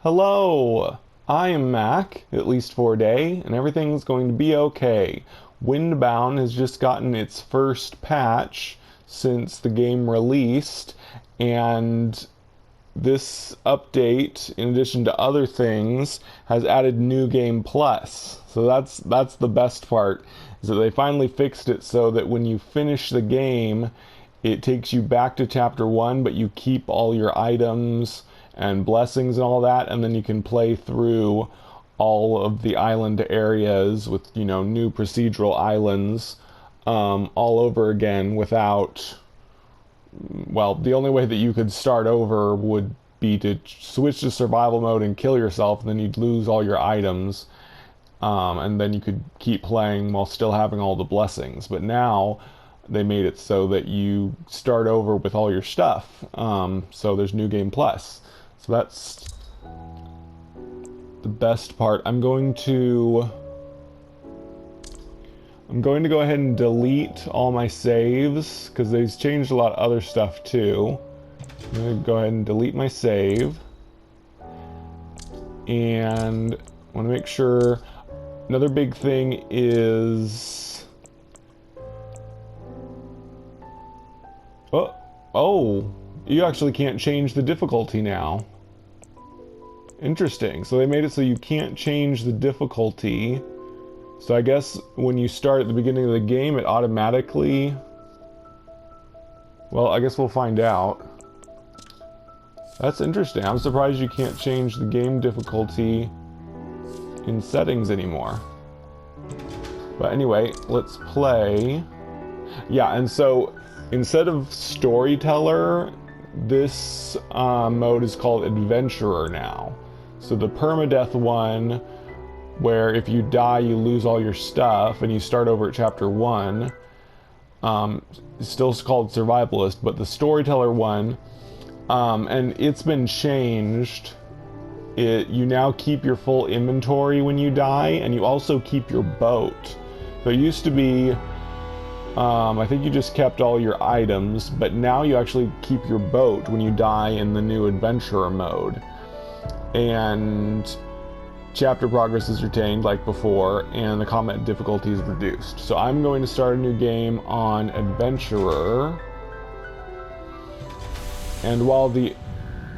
Hello, I am Mac, at least for a day, and everything's going to be okay. Windbound has just gotten its first patch since the game released, and this update, in addition to other things, has added New Game Plus. So that's the best part, is that they finally fixed it so that when you finish the game, it takes you back to chapter 1, but you keep all your items and blessings and all that, and then you can play through all of the island areas with, new procedural islands all over again without, well, the only way that you could start over would be to switch to survival mode and kill yourself, and then you'd lose all your items, and then you could keep playing while still having all the blessings. But now they made it so that you start over with all your stuff. So there's New Game Plus. So that's the best part. I'm going to go ahead and delete all my saves because they've changed a lot of other stuff too. I'm going to go ahead and delete my save. And I want to make sure. Another big thing is... Oh, you actually can't change the difficulty now. Interesting. So they made it so you can't change the difficulty. So I guess when you start at the beginning of the game, it automatically... Well, I guess we'll find out. That's interesting. I'm surprised you can't change the game difficulty in settings anymore. But anyway, let's play. Yeah, and so instead of storyteller, this mode is called adventurer now. So the permadeath one, where if you die you lose all your stuff and you start over at chapter 1, is still called survivalist. But the storyteller one, and it's been changed. You now keep your full inventory when you die, and you also keep your boat. So it used to be, I think you just kept all your items, but now you actually keep your boat when you die in the new adventurer mode. And chapter progress is retained like before, and the combat difficulty is reduced. So I'm going to start a new game on adventurer. And while the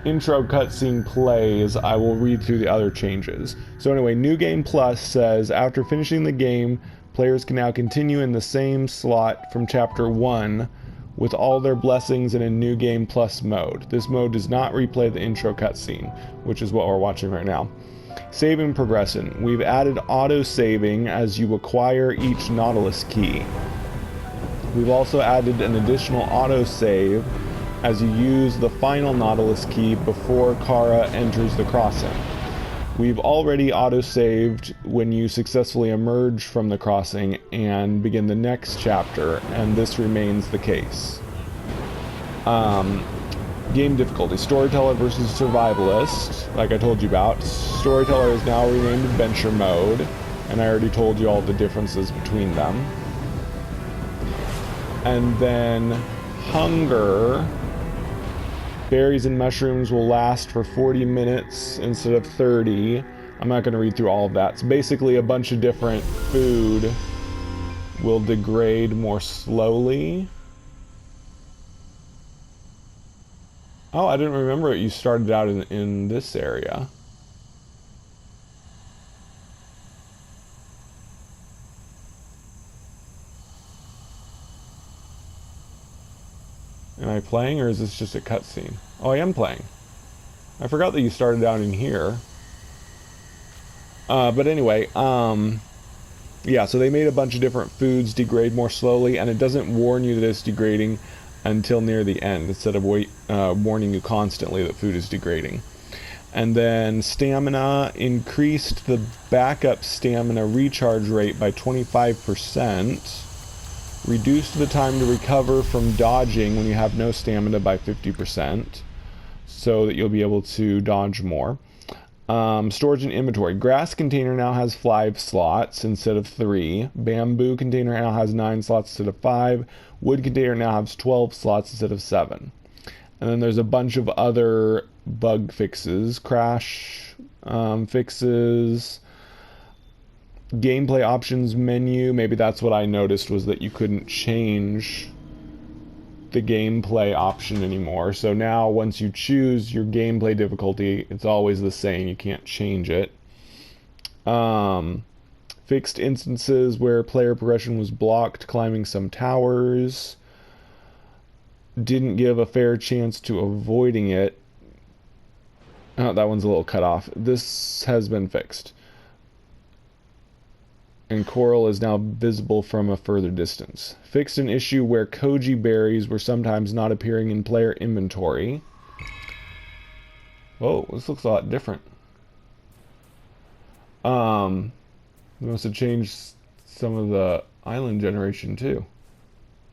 intro cutscene plays, I will read through the other changes. So anyway, New Game Plus says, after finishing the game, players can now continue in the same slot from chapter 1 with all their blessings in a New Game Plus mode. This mode does not replay the intro cutscene, which is what we're watching right now. Saving progression. We've added auto-saving as you acquire each Nautilus key. We've also added an additional auto-save as you use the final Nautilus key before Kara enters the crossing. We've already auto-saved when you successfully emerge from the crossing and begin the next chapter, and this remains the case. Game difficulty. Storyteller versus Survivalist, like I told you about. Storyteller is now renamed Adventure Mode, and I already told you all the differences between them. And then Hunger. Berries and mushrooms will last for 40 minutes instead of 30. I'm not going to read through all of that. So basically a bunch of different food will degrade more slowly. Oh, I didn't remember it. You started out in this area. Am I playing, or is this just a cutscene? Oh, I am playing. I forgot that you started out in here. But anyway, yeah, so they made a bunch of different foods degrade more slowly, and it doesn't warn you that it's degrading until near the end, instead of warning you constantly that food is degrading. And then stamina increased the backup stamina recharge rate by 25%. Reduced the time to recover from dodging when you have no stamina by 50%, so that you'll be able to dodge more. Storage and inventory. Grass container now has 5 slots instead of 3. Bamboo container now has 9 slots instead of 5. Wood container now has 12 slots instead of 7. And then there's a bunch of other bug fixes, crash fixes, gameplay options menu. Maybe that's what I noticed, was that you couldn't change the gameplay option anymore. So now once you choose your gameplay difficulty, it's always the same. You can't change it. Fixed instances where player progression was blocked climbing some towers. Didn't give a fair chance to avoiding it. Oh, that one's a little cut off. This has been fixed. And coral is now visible from a further distance. Fixed an issue where koji berries were sometimes not appearing in player inventory. Whoa, this looks a lot different. They must have changed some of the island generation too.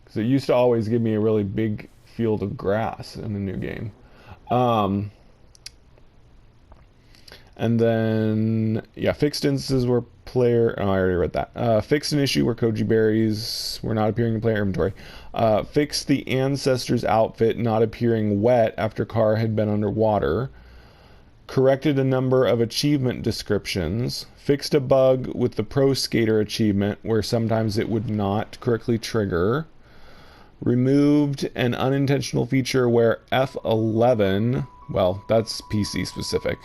Because it used to always give me a really big field of grass in the new game. And then, yeah, fixed instances where player... Oh, I already read that. Fixed an issue where koji berries were not appearing in player inventory. Fixed the ancestor's outfit not appearing wet after car had been underwater. Corrected a number of achievement descriptions. Fixed a bug with the Pro Skater achievement where sometimes it would not correctly trigger. Removed an unintentional feature where F11... Well, that's PC specific.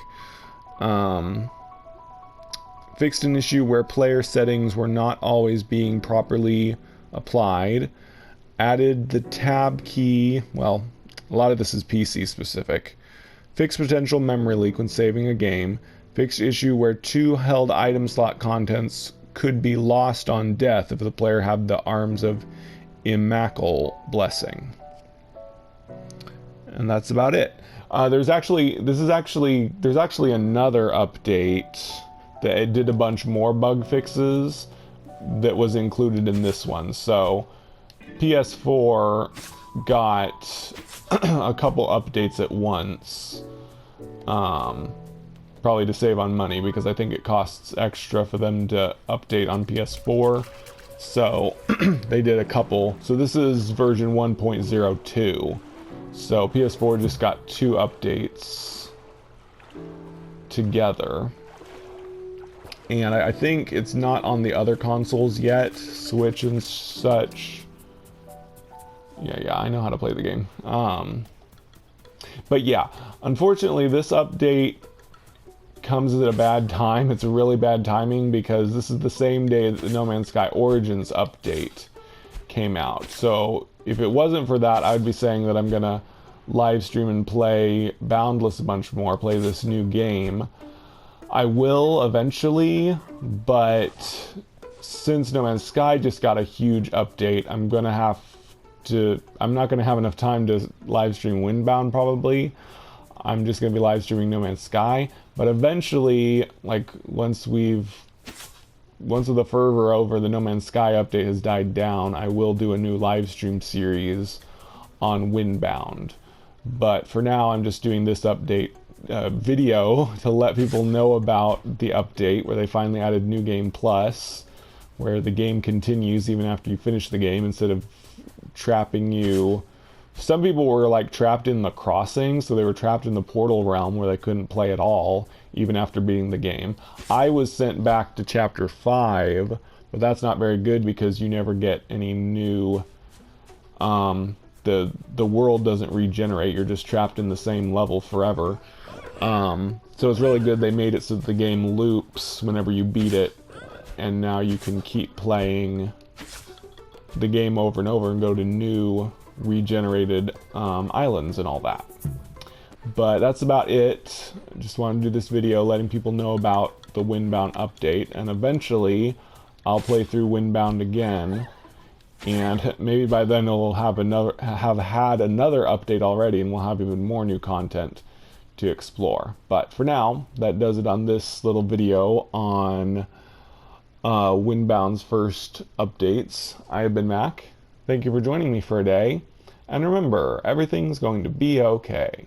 Fixed an issue where player settings were not always being properly applied. Added the tab key. Well, a lot of this is PC specific. Fixed potential memory leak when saving a game. Fixed issue where 2 held item slot contents could be lost on death if the player had the Arms of Immacle blessing. And that's about it. There's actually another update that it did a bunch more bug fixes that was included in this one. So PS4 got a couple updates at once, probably to save on money, because I think it costs extra for them to update on PS4. So they did a couple. So this is version 1.02. So PS4 just got 2 updates together. And I think it's not on the other consoles yet, Switch and such. Yeah, I know how to play the game. But yeah, unfortunately this update comes at a bad time. It's a really bad timing because this is the same day that the No Man's Sky Origins update came out. So if it wasn't for that, I would be saying that I'm gonna live stream and play Boundless a bunch more, play this new game. I will eventually, but since No Man's Sky just got a huge update, I'm not gonna have enough time to live stream Windbound probably. I'm just gonna be live streaming No Man's Sky, but eventually, like once the fervor over the No Man's Sky update has died down, I will do a new live stream series on Windbound. But for now, I'm just doing this update video to let people know about the update where they finally added New Game Plus, where the game continues even after you finish the game instead of trapping you. Some people were like trapped in the crossing, so they were trapped in the portal realm where they couldn't play at all even after beating the game. I was sent back to chapter 5, but that's not very good because you never get any new the world doesn't regenerate. You're just trapped in the same level forever. So it's really good they made it so that the game loops whenever you beat it, and now you can keep playing the game over and over and go to new regenerated islands and all that. But that's about it. I just wanted to do this video letting people know about the Windbound update, and eventually I'll play through Windbound again, and maybe by then it'll have had another update already, and we'll have even more new content to explore. But for now, that does it on this little video on Windbound's first updates. I have been Mac. Thank you for joining me for a day, and remember, everything's going to be okay.